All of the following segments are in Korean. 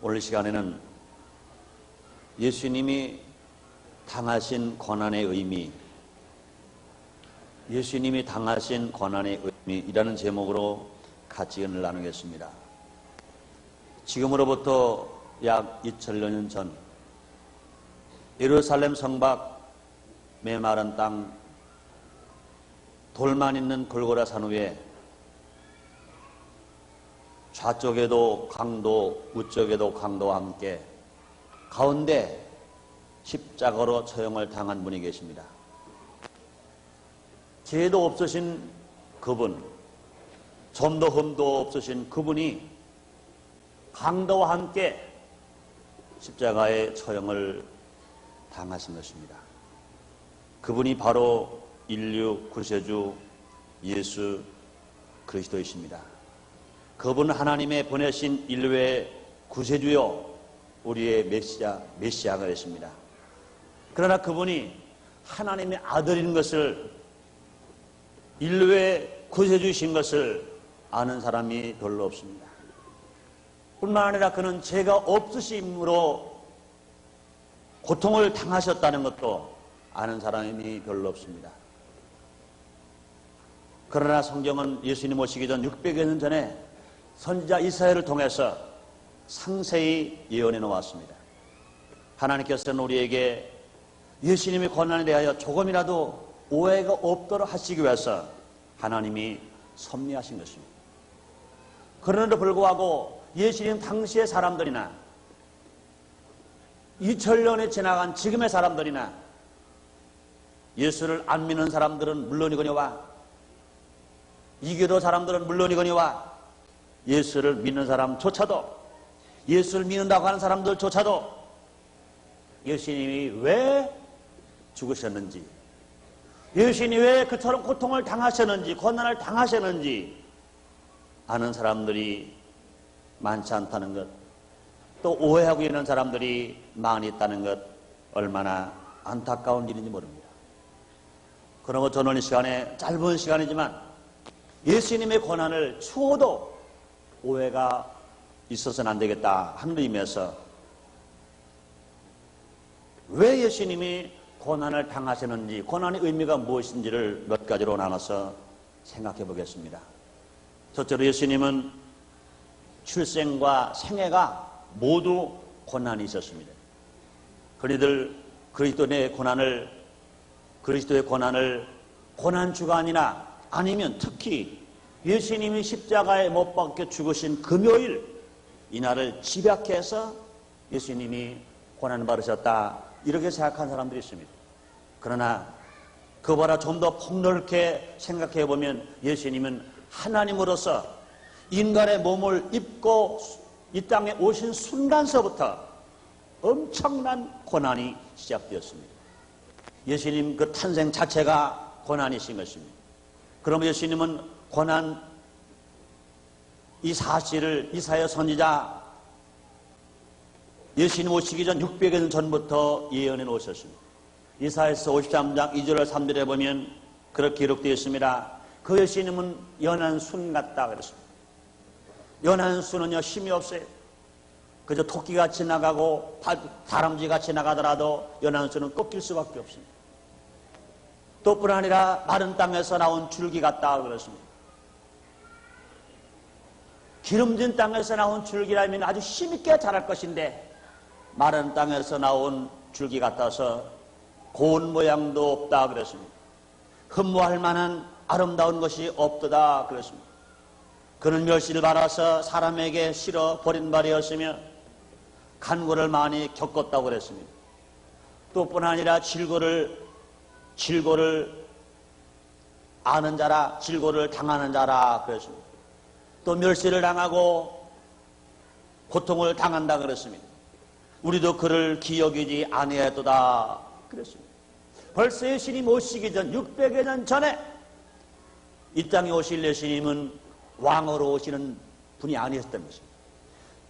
오늘 시간에는 예수님이 당하신 고난의 의미, 예수님이 당하신 고난의 의미이라는 제목으로 같이 은혜를 나누겠습니다. 지금으로부터 약 2000년 전 예루살렘 성밖 메마른 땅 돌만 있는 골고라 산 위에 좌쪽에도 강도 우쪽에도 강도와 함께 가운데 십자가로 처형을 당한 분이 계십니다. 죄도 없으신 그분, 점도 흠도 없으신 그분이 강도와 함께 십자가의 처형을 당하신 것입니다. 그분이 바로 인류 구세주 예수 그리스도이십니다. 그분은 하나님의 보내신 인류의 구세주요 우리의 메시아가 되십니다. 그러나 그분이 하나님의 아들인 것을, 인류의 구세주이신 것을 아는 사람이 별로 없습니다. 뿐만 아니라 그는 죄가 없으심으로 고통을 당하셨다는 것도 아는 사람이 별로 없습니다. 그러나 성경은 예수님 오시기 전 600여 년 전에 선지자 이사야를 통해서 상세히 예언해 놓았습니다. 하나님께서는 우리에게 예수님의 고난에 대하여 조금이라도 오해가 없도록 하시기 위해서 하나님이 섭리하신 것입니다. 그런데도 불구하고 예수님 당시의 사람들이나 2000년에 지나간 지금의 사람들이나 예수를 안 믿는 사람들은 물론이거니와 이교도 사람들은 물론이거니와 예수를 믿는 사람조차도, 예수를 믿는다고 하는 사람들조차도 예수님이 왜 죽으셨는지, 예수님이 왜 그처럼 고통을 당하셨는지, 고난을 당하셨는지 아는 사람들이 많지 않다는 것, 또 오해하고 있는 사람들이 많이 있다는 것, 얼마나 안타까운 일인지 모릅니다. 그러므로 저는 이 시간에, 짧은 시간이지만 예수님의 고난을 추호도 오해가 있어서는 안 되겠다 하는 의미에서 왜 예수님이 고난을 당하시는지, 고난의 의미가 무엇인지를 몇 가지로 나눠서 생각해 보겠습니다. 첫째로 예수님은 출생과 생애가 모두 고난이 있었습니다. 그리들 그리스도의 고난을 고난주간이나 아니면 특히 예수님이 십자가에 못 박혀 죽으신 금요일, 이날을 집약해서 예수님이 고난을 받으셨다, 이렇게 생각한 사람들이 있습니다. 그러나 그보다 좀 더 폭넓게 생각해 보면 예수님은 하나님으로서 인간의 몸을 입고 이 땅에 오신 순간서부터 엄청난 고난이 시작되었습니다. 예수님 그 탄생 자체가 고난이신 것입니다. 그러면 예수님은 고난, 이 사실을 이사야 선지자 예수님 오시기 전 600여 년 전부터 예언해 놓으셨습니다. 이사야서 53장 2절 3절에 보면 그렇게 기록되어 있습니다. 그 예수님은 연한 순 같다 그랬습니다. 연한 순은요 힘이 없어요. 그저 토끼가 지나가고 다람쥐가 지나가더라도 연한 순은 꺾일 수밖에 없습니다. 또 뿐 아니라 마른 땅에서 나온 줄기 같다 그랬습니다. 기름진 땅에서 나온 줄기라면 아주 힘있게 자랄 것인데 마른 땅에서 나온 줄기 같아서 고운 모양도 없다 그랬습니다. 흠모할 만한 아름다운 것이 없도다 그랬습니다. 그는 멸시를 받아서 사람에게 실어 버림받이었으며 간고를 많이 겪었다고 그랬습니다. 또 뿐 아니라 질고를 아는 자라, 질고를 당하는 자라 그랬습니다. 또 멸시를 당하고 고통을 당한다 그랬습니다. 우리도 그를 기억이지 아니하였도다 그랬습니다. 벌써 예수님 오시기 전 600여 년 전에 이 땅에 오실 예수님은 왕으로 오시는 분이 아니었던 것입니다.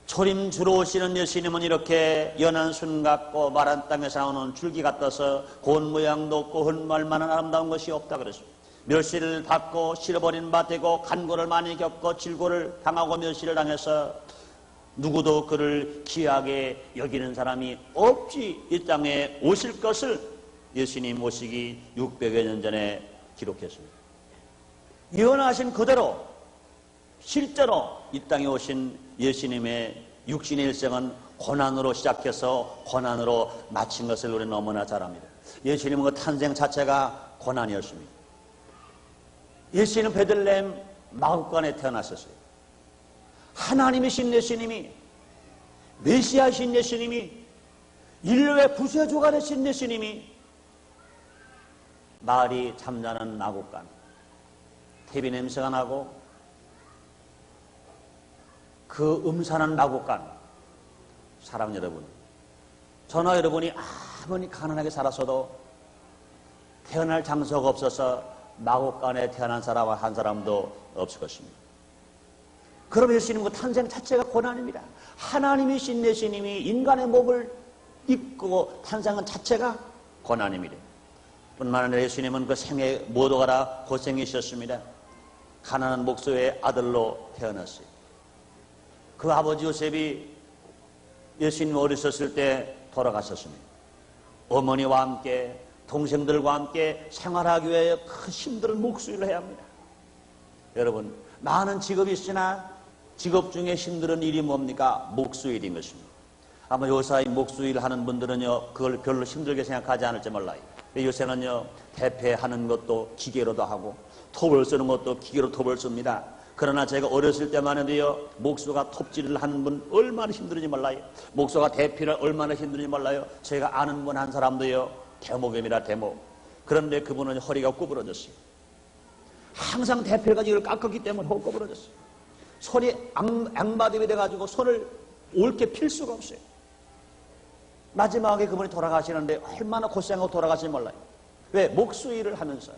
초림주로 오시는 예수님은 이렇게 연한 순 같고 마른 땅에서 나오는 줄기 같아서 고운 모양도 없고 흠모할 만한 아름다운 것이 없다 그랬습니다. 멸시를 받고 실어버린 바 되고 간고를 많이 겪고 질고를 당하고 멸시를 당해서 누구도 그를 귀하게 여기는 사람이 없이 이 땅에 오실 것을 예수님 오시기 600여 년 전에 기록했습니다. 예언하신 그대로 실제로 이 땅에 오신 예수님의 육신의 일생은 고난으로 시작해서 고난으로 마친 것을 우리는 너무나 잘 압니다. 예수님은 그 탄생 자체가 고난이었습니다. 예수님은 베들레헴 마구간에 태어났었어요. 하나님이신 예수님이, 메시아이신 예수님이, 인류의 구세주가 되신 예수님이 마을이 잠자는 마구간, 퇴비 냄새가 나고 그 음산한 마구간, 사랑 여러분, 저나 여러분이 아무리 가난하게 살았어도 태어날 장소가 없어서 마구간에 태어난 사람 한 사람도 없을 것입니다. 그럼 예수님은 탄생 자체가 고난입니다. 하나님이신 예수님이 인간의 몸을 입고 탄생한 자체가 고난입니다. 뿐만 아니라 예수님은 그 생애 모두가 다 고생이셨습니다. 가난한 목소의 아들로 태어났어요. 그 아버지 요셉이 예수님 어리셨을 때 돌아가셨습니다. 어머니와 함께 동생들과 함께 생활하기 위해 큰 힘든 목수일을 해야 합니다. 여러분, 많은 직업이 있으나 직업 중에 힘든 일이 뭡니까? 목수일인 것입니다. 아마 요사이 목수일 하는 분들은요, 그걸 별로 힘들게 생각하지 않을지 몰라요. 요새는요, 대패하는 것도 기계로도 하고 톱을 쓰는 것도 기계로 톱을 씁니다. 그러나 제가 어렸을 때만 해도요, 목수가 톱질을 하는 분 얼마나 힘들은지 몰라요. 목수가 대피를 얼마나 힘든지 몰라요. 제가 아는 분 한 사람도요, 대목입니다, 대목. 그런데 그분은 허리가 구부러졌어요. 항상 대패를 가지고 이걸 깎았기 때문에 허리가 구부러졌어요. 손이 앙바디이 돼가지고 손을 옳게 필 수가 없어요. 마지막에 그분이 돌아가시는데 얼마나 고생하고 돌아가시는지 몰라요. 왜? 목수 일을 하면서.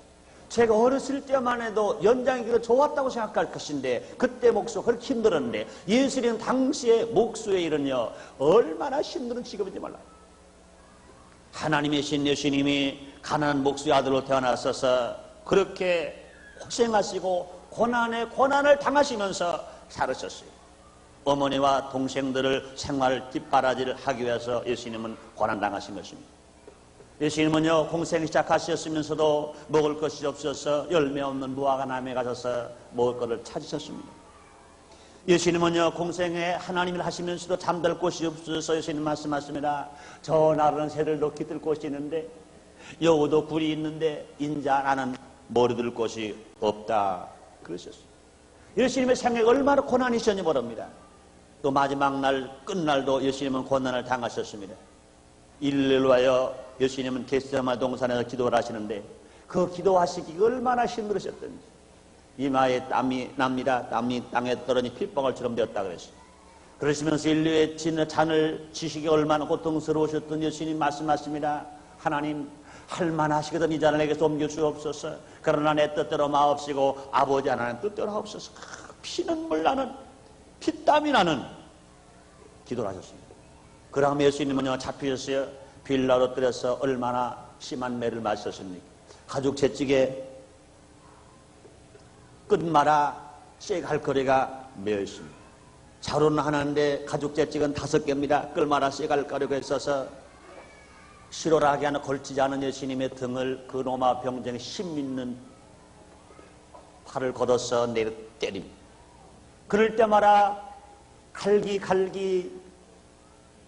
제가 어렸을 때만 해도 연장이기도 좋았다고 생각할 것인데 그때 목수가 그렇게 힘들었는데 예수님 당시에 목수의 일은요 얼마나 힘든 직업인지 몰라요. 하나님의 신 예수님이 가난한 목수의 아들로 태어나셔서 그렇게 고생하시고 고난에 고난을 당하시면서 살으셨어요. 어머니와 동생들을 생활 뒷바라지를 하기 위해서 예수님은 고난당하신 것입니다. 예수님은요, 공생을 시작하셨으면서도 먹을 것이 없어서 열매 없는 무화과나무에 가셔서 먹을 것을 찾으셨습니다. 예수님은요, 공생에 하나님을 하시면서도 잠들 곳이 없어서 예수님 말씀하십니다. 저 나르는 새들도 깃들 곳이 있는데 여우도 굴이 있는데 인자 나는 머리들 곳이 없다. 그러셨어요. 예수님의 생애가 얼마나 고난이셨는지 모릅니다. 또 마지막 날 끝날도 예수님은 고난을 당하셨습니다. 일을 위하여 예수님은 겟세마네 동산에서 기도를 하시는데 그 기도하시기가 얼마나 힘들으셨던지 이마에 땀이 납니다. 땀이 땅에 떨어진 핏방울처럼 되었다 그랬어요. 그러시면서 인류의 잔을 지시기 얼마나 고통스러우셨던 예수님 말씀하십니다. 하나님 할만하시거든 이 잔을 내게서 옮길 수 없어서 그러나 내 뜻대로 마옵시고 아버지 하나님 뜻대로 하옵소서. 피눈물 나는 피땀이 나는 기도를 하셨습니다. 그 다음에 예수님은요 잡히셨어요. 빌라로 들여서 얼마나 심한 매를 맞으셨습니까? 가죽 채찍에 끝마다 쇠갈거리가 매여 있습니다. 자루는 하나인데 가죽 채찍은 5개입니다. 끌마다 쇠갈거리가 있어서 실오라기 하나 걸치지 않은 예수님의 등을 그 로마 병정에 힘 있는 팔을 걷어서 내려 때립니다. 그럴 때마다 갈기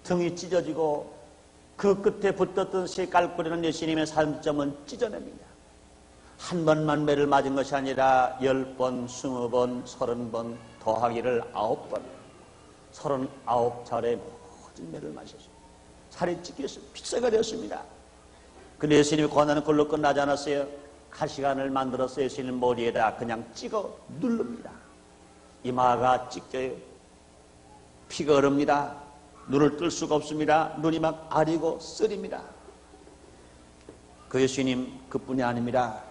등이 찢어지고 그 끝에 붙었던 쇠갈거리는 예수님의 살점은 찢어냅니다. 한 번만 매를 맞은 것이 아니라 10번, 20번, 30번 더하기를 9번 39차례 모든 매를 맞으셨습니다. 살이 찢겨서 픽사가 되었습니다. 근데 예수님의 고난은 그걸로 끝나지 않았어요. 가시관을 만들어서 예수님 머리에다 그냥 찍어 누릅니다. 이마가 찢겨요. 피가 흐릅니다. 눈을 뜰 수가 없습니다. 눈이 막 아리고 쓰립니다. 그 예수님 그뿐이 아닙니다.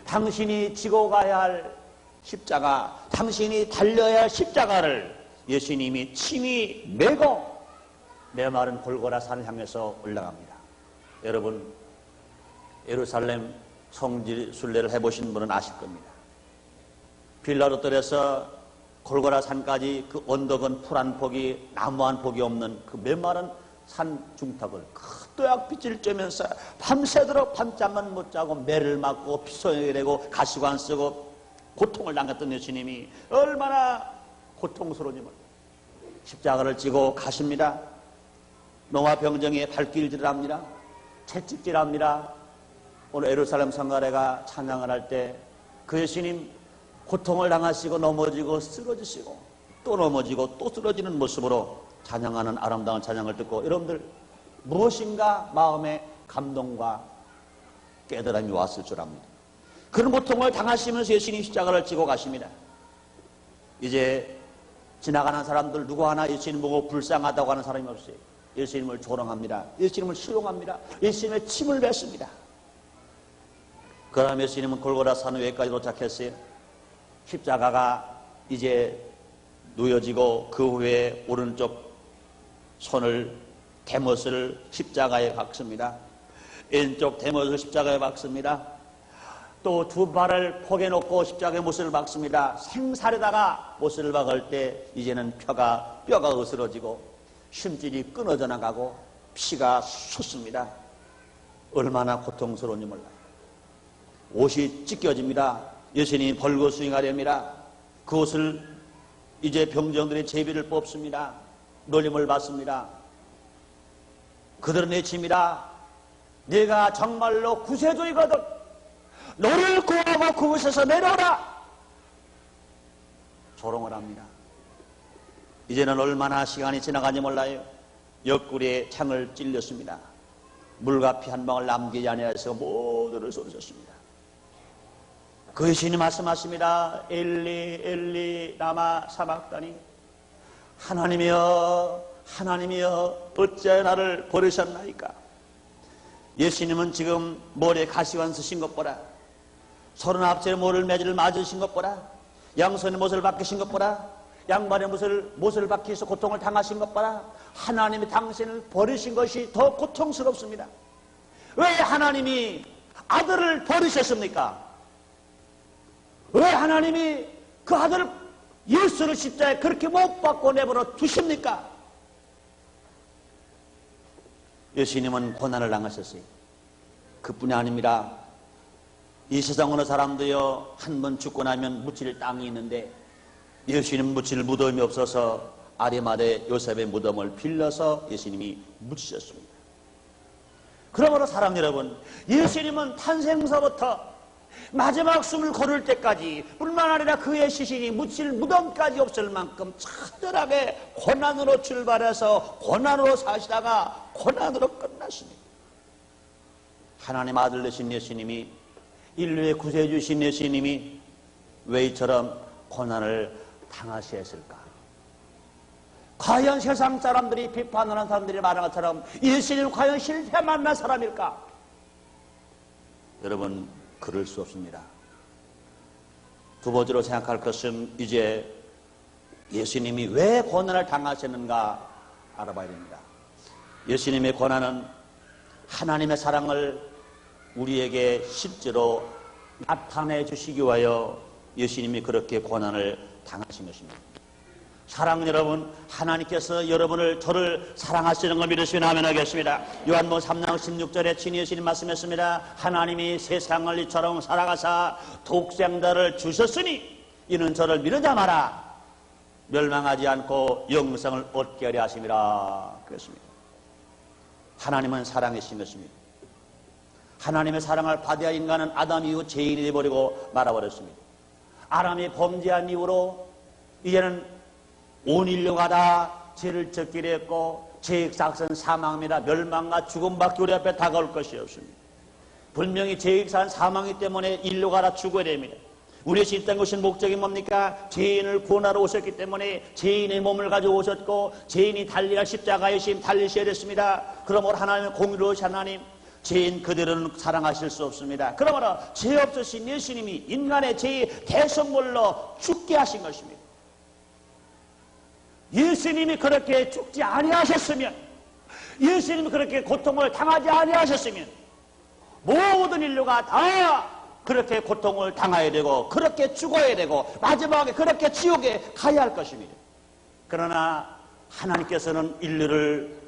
당신이 지고 가야 할 십자가, 당신이 달려야 할 십자가를 예수님이 친히 메고 메마른 골고라 산을 향해서 올라갑니다. 여러분 예루살렘 성지 순례를 해보신 분은 아실 겁니다. 빌라로 들여서 골고라 산까지 그 언덕은 풀 한 폭이 나무 한 폭이 없는 그 메마른 산 중턱을 또약빛을 쬐면서 밤새도록 밤잠만 못 자고 매를 맞고 피소용이 되고 가시관 쓰고 고통을 당했던 예수님이 얼마나 고통스러운지 몰라요. 십자가를 지고 가십니다. 노아 병정에 발길질을 합니다. 채찍질합니다. 오늘 예루살렘 성가래가 찬양을 할 때 그 예수님 고통을 당하시고 넘어지고 쓰러지시고 또 넘어지고 또 쓰러지는 모습으로 찬양하는 아름다운 찬양을 듣고 여러분들 무엇인가 마음에 감동과 깨달음이 왔을 줄 압니다. 그런 고통을 당하시면서 예수님 십자가를 지고 가십니다. 이제 지나가는 사람들 누구 하나 예수님 보고 불쌍하다고 하는 사람이 없어요. 예수님을 조롱합니다. 예수님을 수용합니다. 예수님의 침을 뱉습니다. 그 다음 예수님은 골고라 산 위에까지 도착했어요. 십자가가 이제 놓여지고 그 후에 오른쪽 손을 대못을 십자가에 박습니다. 왼쪽 대못을 십자가에 박습니다. 또 두 발을 폭에 놓고 십자가에 못을 박습니다. 생살에다가 못을 박을 때 이제는 뼈가 으스러지고 심줄이 끊어져 나가고 피가 솟습니다. 얼마나 고통스러운지 몰라요. 옷이 찢겨집니다. 예수님이 벌거수잉하 됩니다. 그 옷을 이제 병정들의 제비를 뽑습니다. 놀림을 받습니다. 그들은 외칩니다. 네가 정말로 구세주이거든. 너를 구하고 그곳에서 내려오라. 조롱을 합니다. 이제는 얼마나 시간이 지나간지 몰라요. 옆구리에 창을 찔렸습니다. 물과 피 한 방울 남기지 아니하여서 모두를 쏟으셨습니다. 그 예수님이 말씀하십니다. 엘리 엘리 라마 사박다니. 하나님이여 하나님이여 어찌하여 나를 버리셨나이까. 예수님은 지금 머리에 가시관 쓰신 것 보라. 39째 모를 매질을 맞으신 것 보라. 양손에 못을 박히신 것 보라. 양발에 못을 박히셔서 고통을 당하신 것 보라. 하나님이 당신을 버리신 것이 더 고통스럽습니다. 왜 하나님이 아들을 버리셨습니까? 왜 하나님이 그 아들 예수를 십자가에 그렇게 못 박고 내버려 두십니까? 예수님은 고난을 당하셨어요. 그뿐이 아닙니다. 이 세상 어느 사람도요, 한 번 죽고 나면 묻힐 땅이 있는데 예수님 묻힐 무덤이 없어서 아리마대 요셉의 무덤을 빌려서 예수님이 묻히셨습니다. 그러므로 사랑 여러분, 예수님은 탄생서부터 마지막 숨을 거둘 때까지 뿐만 아니라 그의 시신이 묻힐 무덤까지 없을 만큼 처절하게 고난으로 출발해서 고난으로 사시다가 고난으로 끝났습니다. 하나님 아들 되신 예수님이, 인류의 구세주신 예수님이 왜 이처럼 고난을 당하셨을까? 과연 세상 사람들이 비판하는 사람들이 말하는 것처럼 예수님은 과연 실패 만난 사람일까? 여러분, 그럴 수 없습니다. 두 번째로 생각할 것은 이제 예수님이 왜 고난을 당하셨는가 알아봐야 됩니다. 예수님의 고난은 하나님의 사랑을 우리에게 실제로 나타내 주시기 위하여 예수님이 그렇게 고난을 당하신 것입니다. 사랑 여러분, 하나님께서 여러분을 저를 사랑하시는 걸 믿으시면 아멘 하겠습니다. 요한복음 3장 16절에 친히 예수님 말씀했습니다. 하나님이 세상을 이처럼 사랑하사 독생자를 주셨으니 이는 저를 믿으자 마라 멸망하지 않고 영생을 얻게 하려 하심이라 그랬습니다. 하나님은 사랑이신 것입니다. 하나님의 사랑을 받아야 인간은 아담 이후 죄인이 되어버리고 말아버렸습니다. 아담이 범죄한 이후로 이제는 온 인류가 다 죄를 짓기로 했고 죄의 삭은 사망입니다. 멸망과 죽음밖에 우리 앞에 다가올 것이 없습니다. 분명히 죄의 삭은 사망이기 때문에 인류가 다 죽어야 됩니다. 우리의 신땅 오신 목적이 뭡니까? 죄인을 구원하러 오셨기 때문에 죄인의 몸을 가지고 오셨고 죄인이 달려야 십자가의 심 달리셔야 됐습니다. 그러므로 하나님의 공의로우신 하나님, 죄인 그대로는 사랑하실 수 없습니다. 그러므로 죄 없으신 예수님이 인간의 죄의 대성물로 죽게 하신 것입니다. 예수님이 그렇게 죽지 아니하셨으면, 예수님이 그렇게 고통을 당하지 아니하셨으면 모든 인류가 다 그렇게 고통을 당해야 되고 그렇게 죽어야 되고 마지막에 그렇게 지옥에 가야 할 것입니다. 그러나 하나님께서는 인류를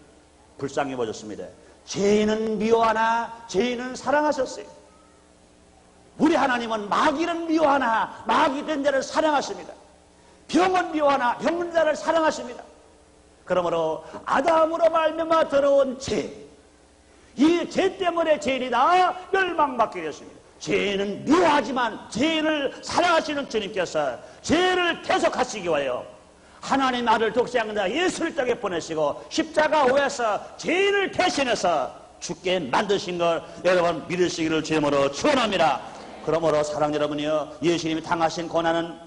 불쌍히 보셨습니다. 죄인은 미워하나 죄인은 사랑하셨어요. 우리 하나님은 마귀는 미워하나 마귀 된 자를 사랑하십니다. 병은 미워하나 병든 자를 사랑하십니다. 그러므로 아담으로 말미암아 들어온 죄, 이 죄 때문에 죄인이 다 멸망받게 되었습니다. 죄인은 미워하지만 죄인을 사랑하시는 주님께서 죄를 계속하시기 위하여 하나님 아들 독생자 예수를 땅에 보내시고 십자가 위에서 죄인을 대신해서 죽게 만드신 걸 여러분 믿으시기를 주님으로 축원합니다. 그러므로 사랑 여러분이요, 예수님이 당하신 고난은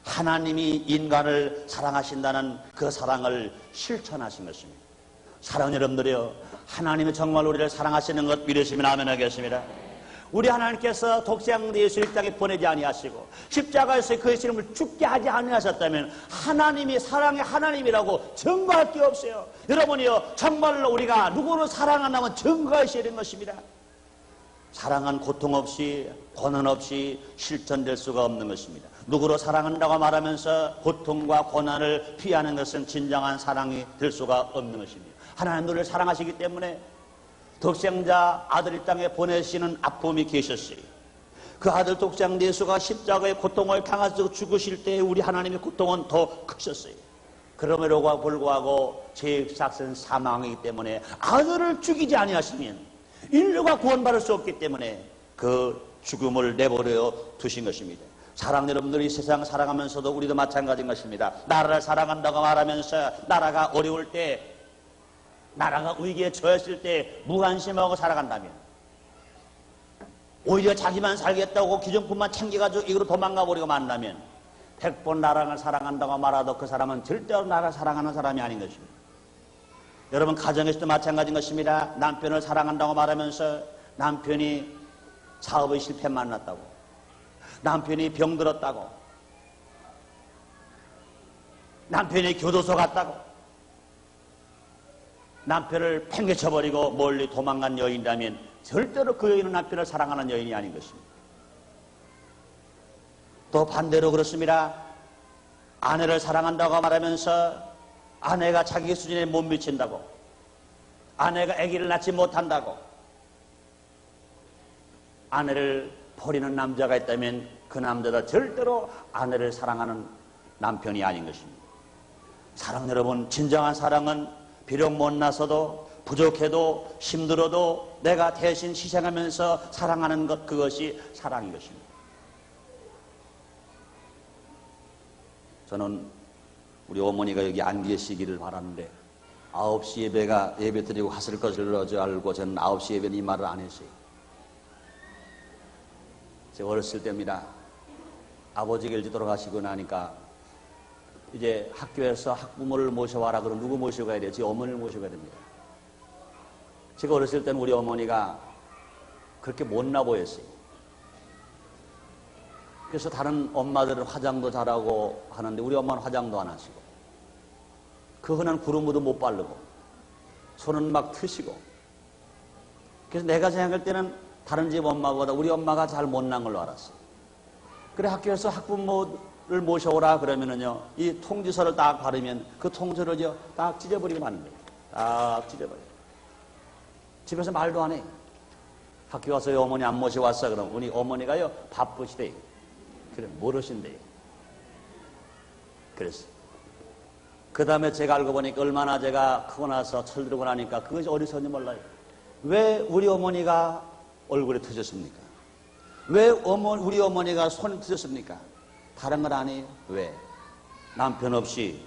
하나님이 인간을 사랑하신다는 그 사랑을 실천하신 것입니다. 사랑 여러분들이요, 하나님이 정말 우리를 사랑하시는 것 믿으시면 아멘 하겠습니다. 우리 하나님께서 독생자 예수를 땅에 보내지 아니하시고 십자가에서 그 예수님을 죽게 하지 아니하셨다면 하나님이 사랑의 하나님이라고 증거할 게 없어요. 여러분이요, 정말로 우리가 누구를 사랑한다면 증거하셔야 되는 것입니다. 사랑은 고통 없이 고난 없이 실천될 수가 없는 것입니다. 누구로 사랑한다고 말하면서 고통과 고난을 피하는 것은 진정한 사랑이 될 수가 없는 것입니다. 하나님 우리를 사랑하시기 때문에 독생자 아들 이 땅에 보내시는 아픔이 계셨어요. 그 아들 독생자 예수가 십자가의 고통을 당하시고 죽으실 때 우리 하나님의 고통은 더 크셨어요. 그럼에도 불구하고 죄의 삭은 사망이기 때문에 아들을 죽이지 아니하시면 인류가 구원받을 수 없기 때문에 그 죽음을 내버려 두신 것입니다. 사랑 여러분들이 세상 살아가면서도 우리도 마찬가지인 것입니다. 나라를 사랑한다고 말하면서 나라가 어려울 때, 나라가 위기에 처했을 때 무관심하고 살아간다면, 오히려 자기만 살겠다고 기존품만 챙겨가지고 이거로 도망가 버리고 만나면 100번 나라를 사랑한다고 말하도 그 사람은 절대로 나라를 사랑하는 사람이 아닌 것입니다. 여러분 가정에서도 마찬가지인 것입니다. 남편을 사랑한다고 말하면서 남편이 사업의 실패 만났다고, 남편이 병들었다고, 남편이 교도소 갔다고, 남편을 팽개쳐버리고 멀리 도망간 여인이라면 절대로 그 여인은 남편을 사랑하는 여인이 아닌 것입니다. 또 반대로 그렇습니다. 아내를 사랑한다고 말하면서 아내가 자기 수준에 못 미친다고, 아내가 아기를 낳지 못한다고, 아내를 버리는 남자가 있다면 그 남자도 절대로 아내를 사랑하는 남편이 아닌 것입니다. 사랑 여러분, 진정한 사랑은 비록 못나서도 부족해도 힘들어도 내가 대신 희생하면서 사랑하는 것, 그것이 사랑인 것입니다. 저는 우리 어머니가 여기 안 계시기를 바라는데 9시 예배 드리고 갔을 것을 알고 저는 9시 예배는 이 말을 안 했어요. 제가 어렸을 때입니다. 아버지가 일찍 돌아가시고 나니까 이제 학교에서 학부모를 모셔와라 그러면 누구 모시고 가야 되지? 어머니를 모시고 가야 됩니다. 제가 어렸을 때는 우리 어머니가 그렇게 못나 보였어요. 그래서 다른 엄마들은 화장도 잘하고 하는데 우리 엄마는 화장도 안 하시고 그 흔한 구름도 못 바르고 손은 막 트시고, 그래서 내가 생각할 때는 다른 집 엄마보다 우리 엄마가 잘 못난 걸로 알았어요. 그래 학교에서 학부모를 모셔오라 그러면은요, 이 통지서를 딱 바르면 그 통지서를 딱 찢어버리고 마는 거예요. 딱 찢어버려요. 집에서 말도 안 해. 학교 가서 어머니 안 모셔왔어 그럼 우리 어머니가요 바쁘시대요. 그래 모르신대요. 그랬어요. 그 다음에 제가 알고 보니까 얼마나 제가 크고 나서 철들고 나니까 그것이 어디서인지 몰라요. 왜 우리 어머니가 얼굴에 터졌습니까? 왜 우리 어머니가 손이 터졌습니까? 다른 건 아니에요. 왜? 남편 없이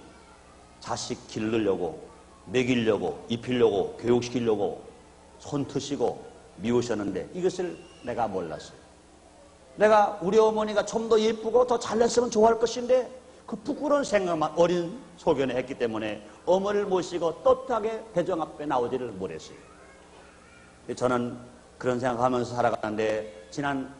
자식 기르려고, 먹이려고, 입히려고, 교육시키려고 손 트시고 미우셨는데 이것을 내가 몰랐어요. 내가 우리 어머니가 좀 더 예쁘고 더 잘났으면 좋아할 것인데 그 부끄러운 생각만 어린 소견에 했기 때문에 어머니를 모시고 떳하게 대중 앞에 나오지를 못했어요. 저는 그런 생각하면서 살아가는데 지난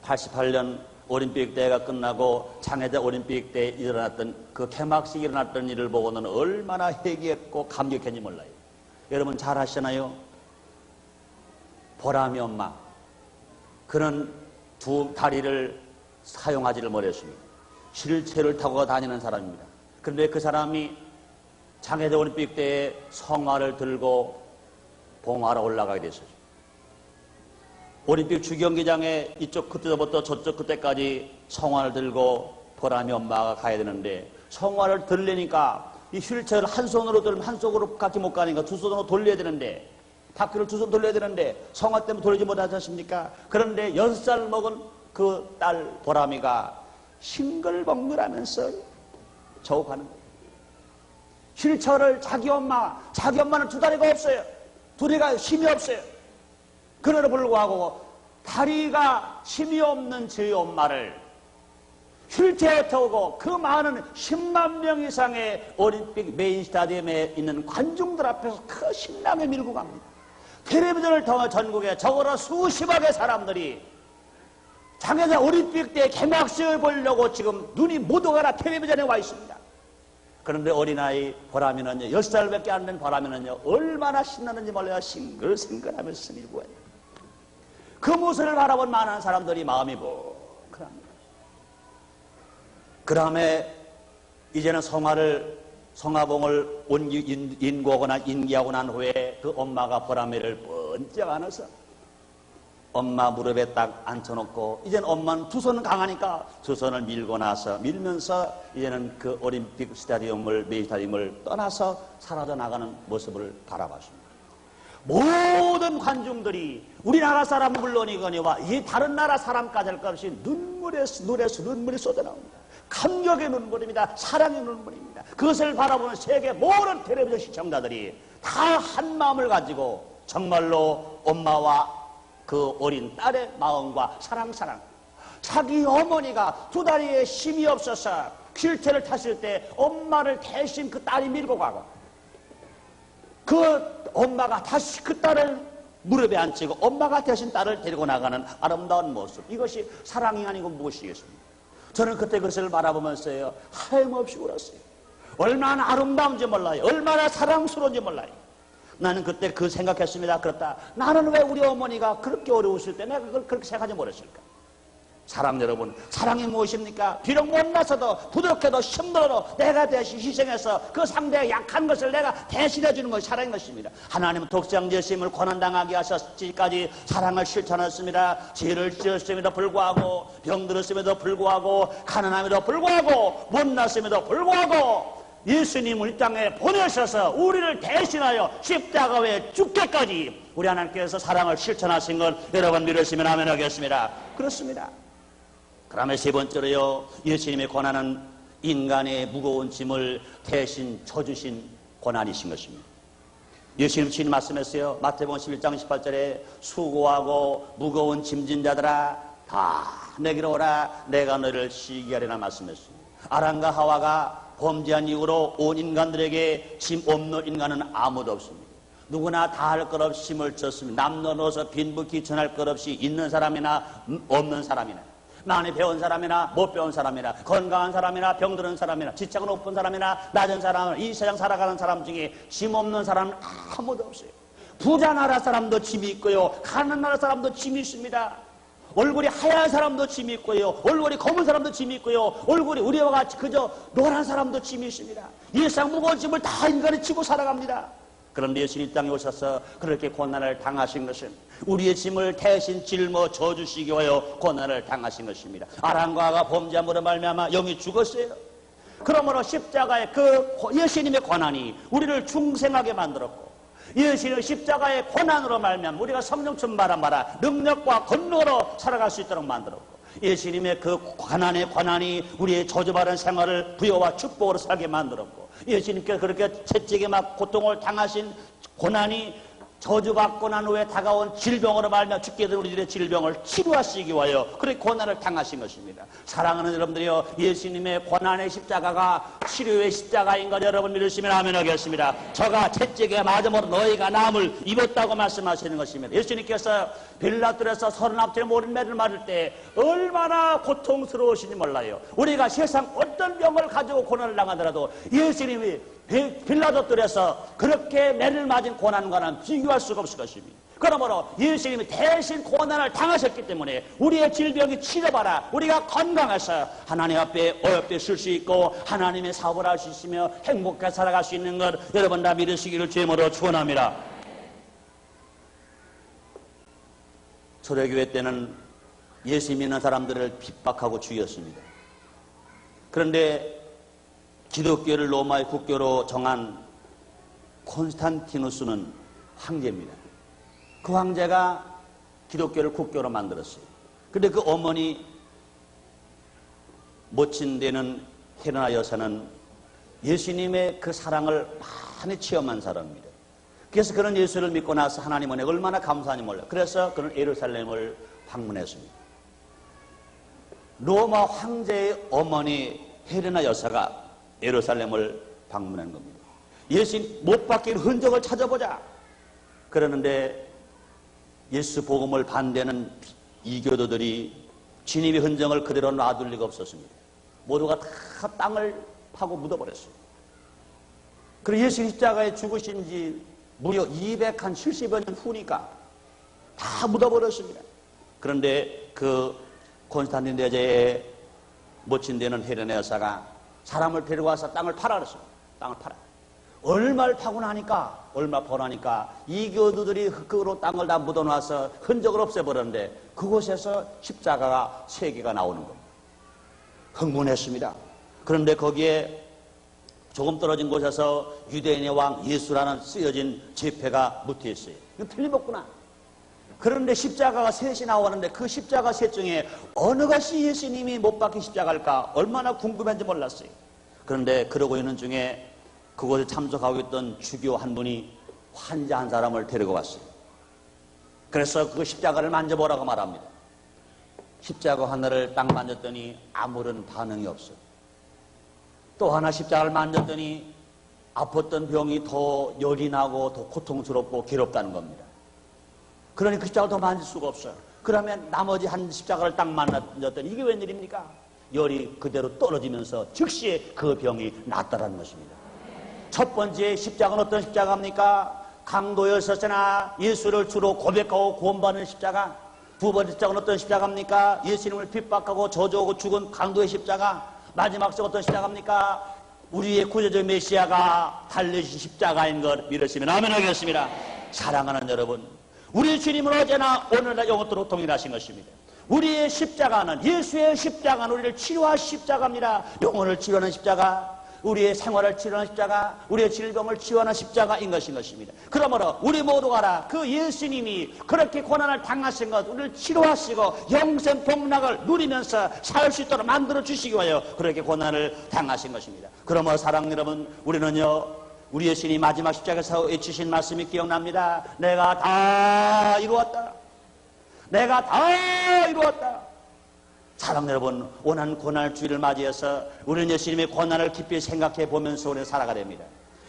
88년 올림픽 대회가 끝나고 장애자 올림픽 때에 일어났던 그 개막식이 일어났던 일을 보고는 얼마나 회개했고 감격했는지 몰라요. 여러분 잘 아시잖아요. 보람이 엄마, 그는 두 다리를 사용하지를 못했습니다. 휠체어를 타고 다니는 사람입니다. 그런데 그 사람이 장애대 올림픽 때에 성화를 들고 봉하러 올라가게 됐어요. 올림픽 주경기장에 이쪽 끝에서부터 저쪽 끝에까지 성화를 들고 보람이 엄마가 가야 되는데, 성화를 들려니까 이 휠체어를 한 손으로 들면 한 손으로 같이 못 가니까 두 손으로 돌려야 되는데, 바퀴를 두 손 돌려야 되는데 성화 때문에 돌리지 못하지 않습니까? 그런데 6살 먹은 그 딸 보람이가 싱글벙글하면서 저우 가는 거예요. 휠체어를 자기 엄마는 두 다리가 없어요. 두 다리가 힘이 없어요. 그러나 불구하고 다리가 힘이 없는 저희 엄마를 휠체어에 태우고 그 많은 10만 명 이상의 올림픽 메인 스타디움에 있는 관중들 앞에서 그 신나게 밀고 갑니다. 텔레비전을 통해 전국에 적어도 수십억의 사람들이 장애자 올림픽 때 개막식을 보려고 지금 눈이 모두가 텔레비전에 와 있습니다. 그런데 어린아이 보람이는요, 10살밖에 안 된 보람이는요, 얼마나 신나는지 몰라요. 싱글싱글하면서 밀고 와요. 그 모습을 바라본 많은 사람들이 마음이 뭉클합니다. 그 다음에 이제는 성화봉을 인기하고 난 후에 그 엄마가 보람이를 번쩍 안아서 엄마 무릎에 딱 앉혀놓고, 이제는 엄마는 두 손은 강하니까 두 손을 밀면서 이제는 그 올림픽 스타디움을, 메인 스타디움을 떠나서 사라져 나가는 모습을 바라봤습니다. 모든 관중들이 우리나라 사람 물론이거니와 이 다른 나라 사람까지 할 것 없이 눈물이 쏟아나옵니다. 감격의 눈물입니다. 사랑의 눈물입니다. 그것을 바라보는 세계 모든 텔레비전 시청자들이 다 한 마음을 가지고 정말로 엄마와 그 어린 딸의 마음과 사랑. 자기 어머니가 두 다리에 힘이 없어서 휠체어를 탔을 때 엄마를 대신 그 딸이 밀고 가고, 그 엄마가 다시 그 딸을 무릎에 앉히고 엄마가 대신 딸을 데리고 나가는 아름다운 모습, 이것이 사랑이 아니고 무엇이겠습니까? 저는 그때 그것을 바라보면서요, 하염없이 울었어요. 얼마나 아름다운지 몰라요. 얼마나 사랑스러운지 몰라요. 나는 그때 그 생각했습니다. 그렇다. 나는 왜 우리 어머니가 그렇게 어려우실 때 내가 그걸 그렇게 생각하지 못했을까? 사랑 여러분, 사랑이 무엇입니까? 비록 못나서도 부족해도 힘들어도 내가 대신 희생해서 그 상대의 약한 것을 내가 대신해 주는 것이 사랑인 것입니다. 하나님은 독생 예수님을 고난당하게 하셨기까지 사랑을 실천했습니다. 죄를 지었음에도 불구하고, 병들었음에도 불구하고, 가난함에도 불구하고, 못났음에도 불구하고 예수님을 이 땅에 보내셔서 우리를 대신하여 십자가에 죽게까지 우리 하나님께서 사랑을 실천하신 걸 여러분 믿으시면 아멘 하겠습니다. 그렇습니다. 그다음에 세 번째로요, 예수님의 고난은 인간의 무거운 짐을 대신 져주신 고난이신 것입니다. 예수님 친히 말씀했어요. 마태복음 11장 18절에 수고하고 무거운 짐진 자들아 다 내게로 오라, 내가 너를 쉬게 하리라 말씀했습니다. 아담과 하와가 범죄한 이후로 온 인간들에게 짐 없는 인간은 아무도 없습니다. 누구나 다 할 것 없이 짐을 졌습니다. 남녀노소 빈부 귀천할 것 없이 있는 사람이나 없는 사람이나, 많이 배운 사람이나 못 배운 사람이나, 건강한 사람이나 병드는 사람이나, 지체가 높은 사람이나 낮은 사람이나, 이 세상 살아가는 사람 중에 짐 없는 사람은 아무도 없어요. 부자 나라 사람도 짐이 있고요, 가난한 나라 사람도 짐이 있습니다. 얼굴이 하얀 사람도 짐이 있고요, 얼굴이 검은 사람도 짐이 있고요, 얼굴이 우리와 같이 그저 노란 사람도 짐이 있습니다. 이 세상 무거운 짐을 다 인간이 지고 살아갑니다. 그런데 예수님 이 땅에 오셔서 그렇게 고난을 당하신 것은 우리의 짐을 대신 짊어 져주시기 위하여 고난을 당하신 것입니다. 아람과 하가 범죄함으로 말미암아 영이 죽었어요. 그러므로 십자가의 그 예수님의 고난이 우리를 중생하게 만들었고, 예수님의 십자가의 고난으로 말미암아 우리가 성령 충만한 바라 능력과 권능으로 살아갈 수 있도록 만들었고, 예수님의 그 고난이 우리의 저주받은 생활을 부여와 축복으로 살게 만들었고, 예수님께서 그렇게 채찍에 막 고통을 당하신 고난이 저주받고 난 후에 다가온 질병으로 말미암아 죽게 된 우리들의 질병을 치료하시기 위하여 그렇게 고난을 당하신 것입니다. 사랑하는 여러분들이요, 예수님의 고난의 십자가가 치료의 십자가인 걸 여러분 믿으시면 아멘 하겠습니다. 저가 채찍에 맞음으로 너희가 남을 입었다고 말씀하시는 것입니다. 예수님께서 빌라도에서 39째 모든 매를 맞을 때 얼마나 고통스러우신지 몰라요. 우리가 세상 어떤 병을 가지고 고난을 당하더라도 예수님이 빌라도 뜰에서 그렇게 매를 맞은 고난과는 비교할 수가 없을 것입니다. 그러므로 예수님이 대신 고난을 당하셨기 때문에 우리의 질병이 치료받아 우리가 건강해서 하나님 앞에 어렵게 쓸 수 있고 하나님의 사업을 할 수 있으며 행복하게 살아갈 수 있는 것 여러분 다 믿으시기를 주님으로 축원합니다. 초대교회 때는 예수 믿는 사람들을 핍박하고 죽였습니다. 그런데 기독교를 로마의 국교로 정한 콘스탄티누스는 황제입니다. 그 황제가 기독교를 국교로 만들었어요. 그런데 그 어머니 모친되는 헤레나 여사는 예수님의 그 사랑을 많이 체험한 사람입니다. 그래서 그는 예수를 믿고 나서 하나님 은혜 얼마나 감사한지 몰라요. 그래서 그는 예루살렘을 방문했습니다. 로마 황제의 어머니 헤레나 여사가 예루살렘을 방문한 겁니다. 예수님 못 박힌 흔적을 찾아보자. 그러는데 예수 복음을 반대하는 이교도들이 주님의 흔적을 그대로 놔둘 리가 없었습니다. 모두가 다 땅을 파고 묻어버렸어요. 그리고 예수 십자가에 죽으신 지 무려 270여 년 후니까 다 묻어버렸습니다. 그런데 그 콘스탄틴 대제의 모친되는 헤레나 여사가 사람을 데리고 와서 땅을 팔아 그랬어요. 땅을 팔아. 얼마를 파고 나니까 이교도들이 흙으로 땅을 다 묻어놔서 흔적을 없애버렸는데 그곳에서 십자가가 3개가 나오는 겁니다. 흥분했습니다. 그런데 거기에 조금 떨어진 곳에서 유대인의 왕 예수라는 쓰여진 제패가 묻혀있어요. 이거 틀림없구나. 그런데 십자가가 3이 나오는데 그 십자가 3 중에 어느 것이 예수님이 못 박힌 십자가일까 얼마나 궁금한지 몰랐어요. 그런데 그러고 있는 중에 그곳에 참석하고 있던 주교 한 분이 환자 한 사람을 데리고 왔어요. 그래서 그 십자가를 만져보라고 말합니다. 십자가 하나를 딱 만졌더니 아무런 반응이 없어요. 또 하나 십자가를 만졌더니 아팠던 병이 더 열이 나고 더 고통스럽고 괴롭다는 겁니다. 그러니 그 십자가를 더 만질 수가 없어요. 그러면 나머지 한 십자가를 딱 만졌더니 이게 웬일입니까? 열이 그대로 떨어지면서 즉시 그 병이 낫다라는 것입니다. 첫 번째 십자가는 어떤 십자가입니까? 강도였었으나 예수를 주로 고백하고 구원받는 십자가. 두 번째 십자가는 어떤 십자가입니까? 예수님을 핍박하고 저주하고 죽은 강도의 십자가. 마지막 십자가 어떤 십자가입니까? 우리의 구제적 메시아가 달려주신 십자가인 것 믿으시면 아멘 하겠습니다. 사랑하는 여러분, 우리 주님은 어제나 오늘날 영원토록 동일하신 것입니다. 우리의 십자가는, 예수의 십자가는 우리를 치료할 십자가입니다. 영혼을 치료하는 십자가, 우리의 생활을 치료하는 십자가, 우리의 질병을 치유하는 십자가인 것입니다. 그러므로 우리 모두가 알아, 그 예수님이 그렇게 고난을 당하신 것, 우리를 치료하시고 영생 복락을 누리면서 살 수 있도록 만들어 주시기 위하여 그렇게 고난을 당하신 것입니다. 그러므로 사랑 여러분, 우리는요, 우리 예수님이 마지막 십자가에서 외치신 말씀이 기억납니다. 내가 다 이루었다. 내가 다 이루었다. 사랑 여러분, 오늘 고난의 주일을 맞이해서 우리는 예수님의 고난을 깊이 생각해 보면서 우리는 살아가야 됩니다.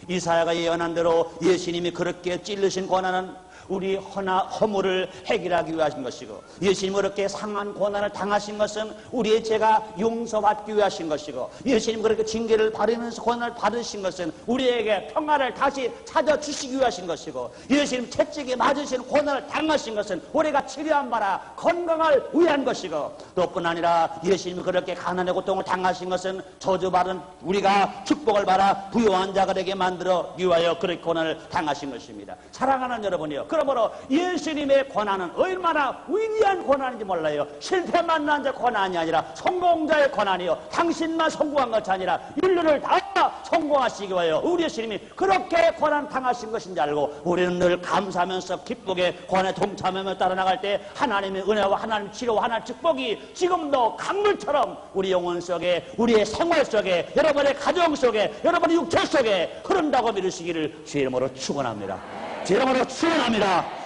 이사야가 예언한 대로 예수님이 그렇게 찔르신 고난은 우리 허물을 해결하기 위하신 것이고, 예수님이 그렇게 상한 고난을 당하신 것은 우리의 죄가 용서받기 위하신 것이고, 예수님이 그렇게 징계를 받으면서 고난을 받으신 것은 우리에게 평화를 다시 찾아주시기 위하신 것이고, 예수님 채찍에 맞으신 고난을 당하신 것은 우리가 치료한 바라 건강을 위한 것이고, 또 뿐 아니라 예수님이 그렇게 가난의 고통을 당하신 것은 저주받은 우리가 축복을 받아 부유한 자가 되게 만들어 위하여 그렇게 고난을 당하신 것입니다. 사랑하는 여러분이요, 그러므로 예수님의 고난은 얼마나 위대한 고난인지 몰라요. 실패 만난 자 고난이 아니라 성공자의 고난이요, 당신만 성공한 것이 아니라 인류를 다 성공하시기 위하여 우리 예수님이 그렇게 고난 당하신 것인지 알고 우리는 늘 감사하면서 기쁘게 고난에 동참하며 따라 나갈 때 하나님의 은혜와 하나님의 치료와 하나님의 축복이 지금도 강물처럼 우리 영혼 속에, 우리의 생활 속에, 여러분의 가정 속에, 여러분의 육체 속에 흐른다고 믿으시기를 주의 이름으로 축원합니다. 제 이름으로 축원합니다.